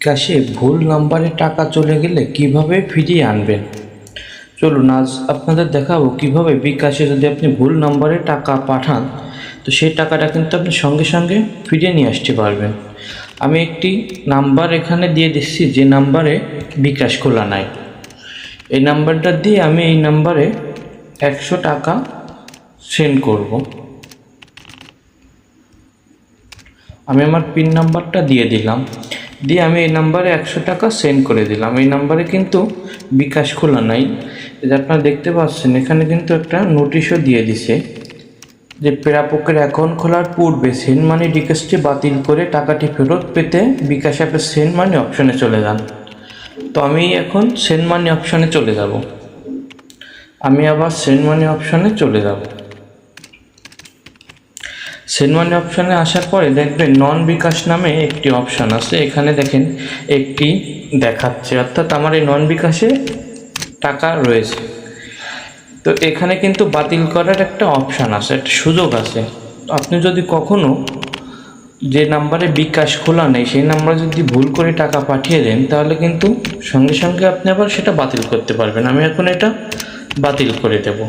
বিকাশে ভুল নাম্বারে টাকা চলে গেলে কিভাবে ফিরিয়ে আনবেন। চলুন আজ আপনাদের দেখাবো কিভাবে বিকাশে যদি আপনি ভুল নাম্বারে টাকা পাঠান তো সেই টাকাটা কিন্তু আপনি সঙ্গে সঙ্গে ফিরিয়ে নিয়ে আসতে পারবেন। আমি একটি নাম্বার এখানে দিয়ে দিচ্ছি যে নাম্বারে বিকাশ খোলা নাই। এই নাম্বারটা দিয়ে আমি এই নাম্বারে 100 টাকা সেন্ড করব। আমি আমার পিন নাম্বারটা দিয়ে দিলাম, দিয়ে আমি এই নাম্বারে 100 টাকা সেন্ড করে দিলাম। এই নাম্বারে কিন্তু বিকাশ খোলা নাই। যে আপনারা দেখতে পাচ্ছেন এখানে কিন্তু একটা নোটিশও দিয়ে দিছে যে প্রাপকের অ্যাকাউন্ট খোলার পূর্বে সেন্ড মানি রিকোয়েস্টটি বাতিল করে টাকাটি ফেরত পেতে বিকাশ অ্যাপের সেন্ড মানি অপশনে চলে যান। তো আমি এখন সেন্ড মানি অপশনে চলে যাব। আমি আবার সেন্ড মানি অপশনে চলে যাব। সেন্ড মানি অপশানে আসার পরে দেখবেন নন বিকাশ নামে একটি অপশান আছে। এখানে দেখেন একটি দেখাচ্ছে, অর্থাৎ আমার এই নন বিকাশে টাকা রয়েছে। তো এখানে কিন্তু বাতিল করার একটা অপশান আছে, একটা সুযোগ আছে। আপনি যদি কখনো যে নাম্বারে বিকাশ খোলা নেই সেই নাম্বারে যদি ভুল করে টাকা পাঠিয়ে দেন তাহলে কিন্তু সঙ্গে সঙ্গে আপনি আবার সেটা বাতিল করতে পারবেন। আমি এখন এটা বাতিল করে দেব।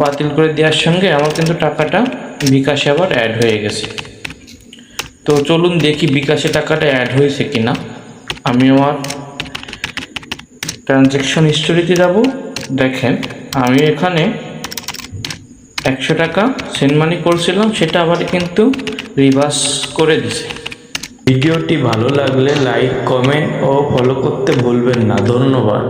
বাতিল করে দেওয়ার সঙ্গে আমার কিন্তু টাকাটা বিকাশে আবার অ্যাড হয়ে গেছে। তো চলুন দেখি বিকাশে টাকাটা অ্যাড হয়েছে কিনা। আমি আমার ট্রানজ্যাকশন হিস্টোরিতে যাব। দেখেন আমি এখানে 100 টাকা সেন্ড মানি করছিলাম, সেটা আবার কিন্তু রিভার্স করে দিছে। ভিডিওটি ভালো লাগলে লাইক, কমেন্ট ও ফলো করতে ভুলবেন না। ধন্যবাদ।